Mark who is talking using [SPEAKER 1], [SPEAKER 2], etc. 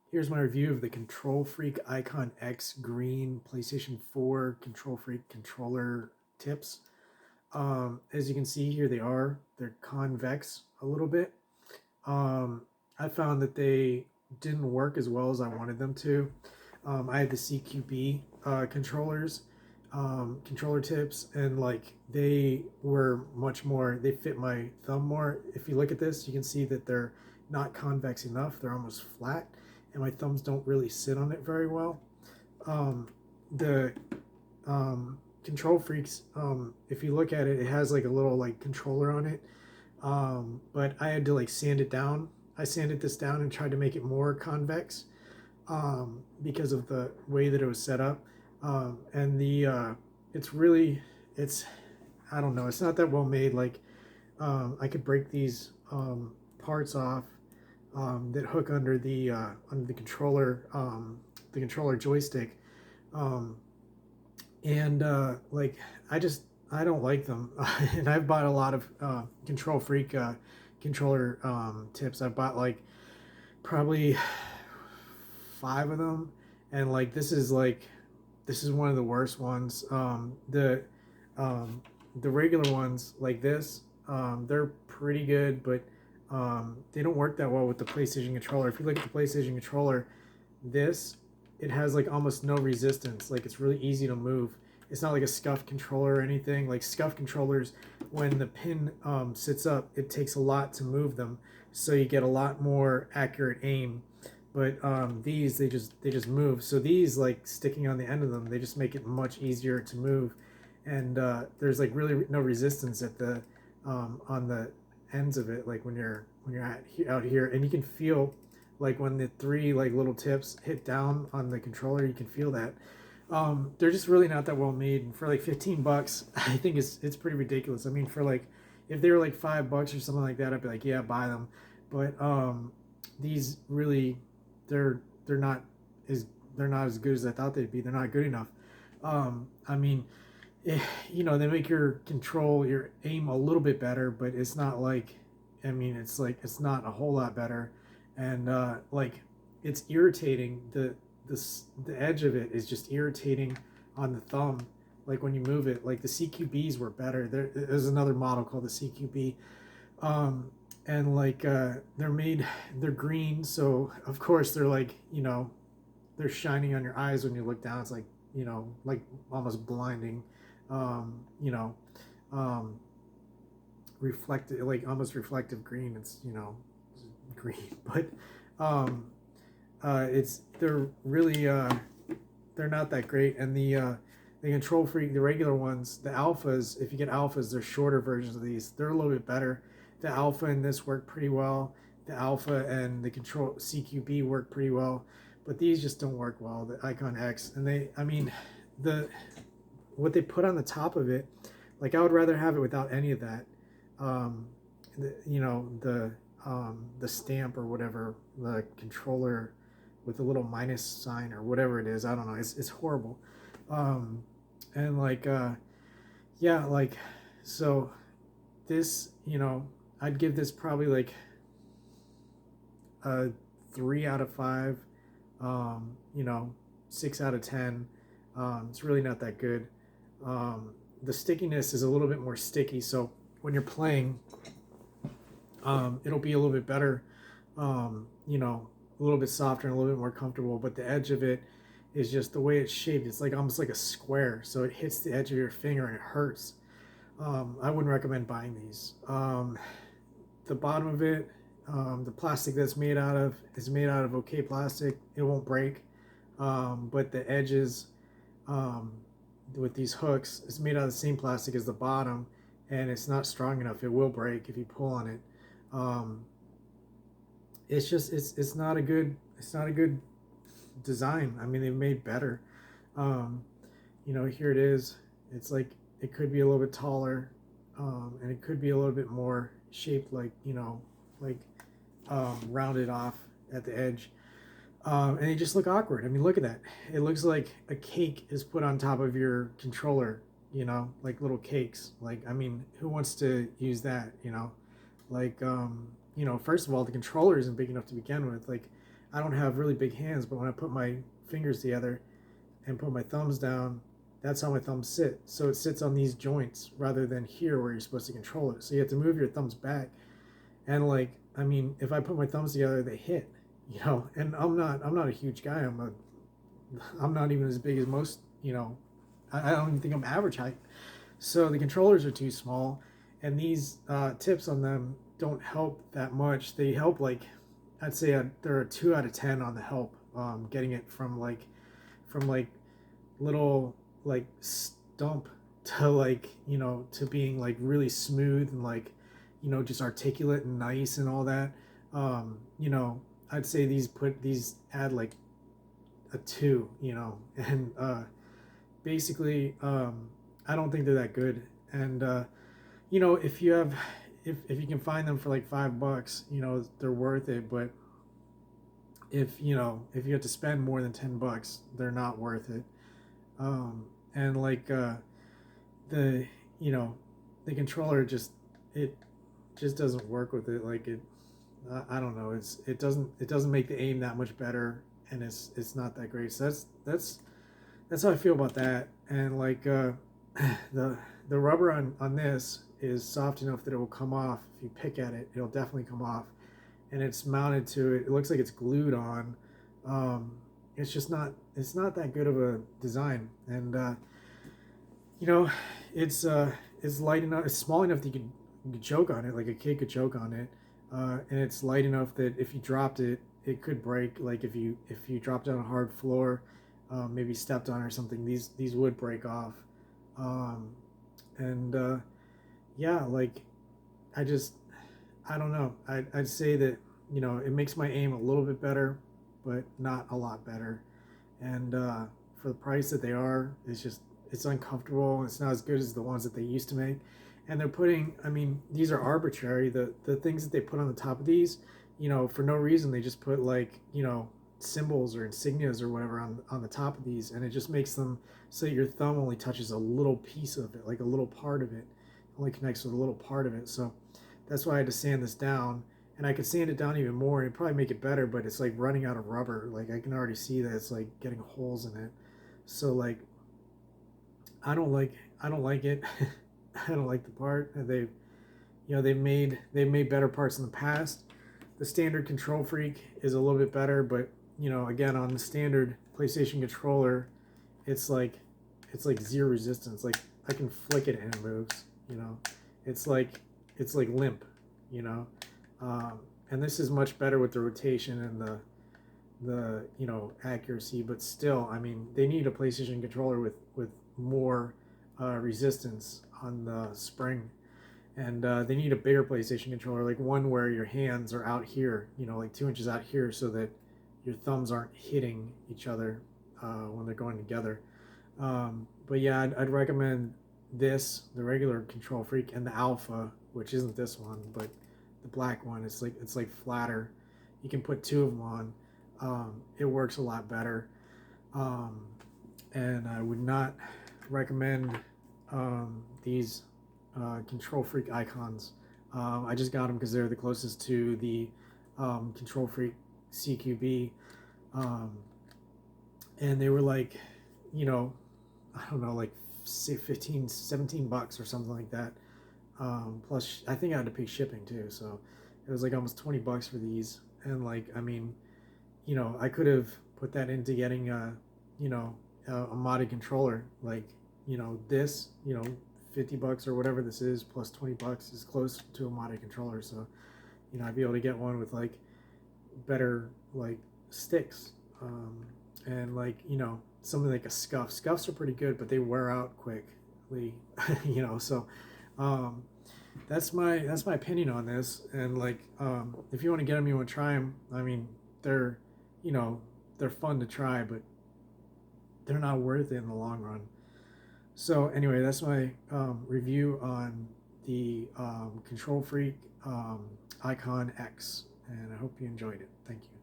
[SPEAKER 1] Here's my review of the Kontrol Freak Icon X Green PlayStation 4 Kontrol Freak controller tips. As you can see here, they're convex a little bit. Um, I found that they didn't work as well as I wanted them to. I had the CQB controllers, controller tips, and like they were much more, they fit my thumb more. If you look at this, you can see that they're not convex enough, they're almost flat, and my thumbs don't really sit on it very well. The Kontrol Freaks, if you look at it, it has like a little like controller on it, but I had to like sand it down. I sanded this down and tried to make it more convex, because of the way that it was set up. And it's really, it's, I don't know, it's not that well made. Like, I could break these parts off that hook under the controller joystick, um, and like I don't like them. And I've bought a lot of Kontrol Freak controller tips. I've bought like probably five of them, and like this is one of the worst ones. The regular ones like this, they're pretty good, but they don't work that well with the PlayStation controller. If you look at the PlayStation controller, this, it has like almost no resistance. Like it's really easy to move. It's not like a scuff controller or anything. Like scuff controllers, when the pin sits up, it takes a lot to move them, so you get a lot more accurate aim. But these, they just move. So these, like sticking on the end of them, they just make it much easier to move. And there's like really no resistance at the on the ends of it. Like when you're out here, and you can feel like when the three like little tips hit down on the controller, you can feel that. They're just really not that well made, and for like 15 bucks, I think it's pretty ridiculous. I mean, for like, if they were like 5 bucks or something like that, I'd be like, yeah, buy them. But these really, they're not as they're not as good as I thought they'd be. They're not good enough. I mean, they make your aim a little bit better, but it's not like, I mean, it's like it's not a whole lot better, and like it's irritating. The edge of it is just irritating on the thumb. Like when you move it, like the CQBs were better. There's another model called the CQB, um, and like they're green, so of course they're like, they're shining on your eyes when you look down. It's like, like almost blinding, um, you know, um, reflective, like almost reflective green. It's, green, but um, it's they're really they're not that great. And the Kontrol Freak, the regular ones, the alphas, if you get alphas, they're shorter versions of these. They're a little bit better. The alpha in this work pretty well. The alpha and the Control CQB work pretty well, but these just don't work well. The Icon X, and I mean, the what they put on the top of it, like I would rather have it without any of that. Um, the stamp or whatever, the controller with a little minus sign or whatever it is. I don't know. It's horrible. Um, and like yeah, like, so this, I'd give this probably like a 3 out of 5. Um, you know, 6 out of 10. It's really not that good. The stickiness is a little bit more sticky, so when you're playing, it'll be a little bit better. A little bit softer and a little bit more comfortable. But the edge of it is just the way it's shaped. It's like almost like a square, so it hits the edge of your finger and it hurts. I wouldn't recommend buying these. The bottom of it, the plastic that's made out of is made out of okay plastic. It won't break. But the edges, um, with these hooks, is made out of the same plastic as the bottom, and it's not strong enough. It will break if you pull on it. Um, it's just it's not a good design. I mean, they've made better. Um, here it is. It's like it could be a little bit taller, and it could be a little bit more shaped like, like rounded off at the edge. And they just look awkward. I mean, look at that. It looks like a cake is put on top of your controller, like little cakes. Like, I mean, who wants to use that, Like, first of all, the controller isn't big enough to begin with. Like, I don't have really big hands, but when I put my fingers together and put my thumbs down, that's how my thumbs sit. So it sits on these joints rather than here where you're supposed to control it. So you have to move your thumbs back. And like, I mean, if I put my thumbs together, they hit, you know. And I'm not a huge guy. I'm not even as big as most, you know. I don't even think I'm average height. So the controllers are too small, and these tips on them don't help that much. They help like, I'd say they're a 2 out of 10 on the help. Getting it from like little like stump to like, you know, to being like really smooth and like, you know, just articulate and nice and all that. You know, I'd say these add like a 2, you know. And basically, I don't think they're that good. And you know, if you can find them for like $5, you know, they're worth it. But if you know, if you have to spend more than $10, they're not worth it. And like the you know, the controller it just doesn't work with it. Like it, I don't know. It doesn't make the aim that much better, and it's not that great. So that's how I feel about that. And like the rubber on this is soft enough that it will come off. If you pick at it, it'll definitely come off. And it's mounted to it. It looks like it's glued on. It's just not. It's not that good of a design. And you know, it's light enough. It's small enough that you could choke on it, like a kid could choke on it. And it's light enough that if you dropped it, it could break. Like if you dropped on a hard floor, maybe stepped on or something, these would break off. And yeah, like I just I don't know. I'd say that, you know, it makes my aim a little bit better, but not a lot better. And for the price that they are, it's uncomfortable. It's not as good as the ones that they used to make. And they're putting, I mean, these are arbitrary. The things that they put on the top of these, you know, for no reason, they just put like, you know, symbols or insignias or whatever on the top of these, and it just makes them so that your thumb only touches a little piece of it, like a little part of it, only connects with a little part of it. So that's why I had to sand this down, and I could sand it down even more and probably make it better, but it's like running out of rubber. Like I can already see that it's like getting holes in it. So like I don't like it. I don't like the part. They've made better parts in the past. The standard Kontrol Freak is a little bit better, but you know, again, on the standard PlayStation controller, it's like zero resistance. Like I can flick it and it moves. You know, it's like limp. You know, and this is much better with the rotation and the you know, accuracy. But still, I mean, they need a PlayStation controller with more resistance on the spring. And they need a bigger PlayStation controller, like one where your hands are out here, you know, like 2 inches out here, so that your thumbs aren't hitting each other when they're going together. But yeah, I'd recommend this, the regular Kontrol Freak, and the Alpha, which isn't this one, but the black one. It's like flatter. You can put 2 of them on. It works a lot better. And I would not recommend these Kontrol Freak icons. I just got them because they're the closest to the Kontrol Freak CQB, and they were like, you know, I don't know, like say $15-17 or something like that. Plus, I think I had to pay shipping too, so it was like almost $20 for these. And like, I mean, you know, I could have put that into getting you know, a modded controller, like, you know, this, you know, $50 or whatever this is plus $20 is close to a modded controller. So, you know, I'd be able to get one with like better like sticks, and like, you know, something like a scuffs are pretty good, but they wear out quickly. You know, so that's my opinion on this. And like, if you want to get them, you want to try them, I mean, they're, you know, they're fun to try, but they're not worth it in the long run. So anyway, that's my review on the Kontrol Freak Icon X, and I hope you enjoyed it. Thank you.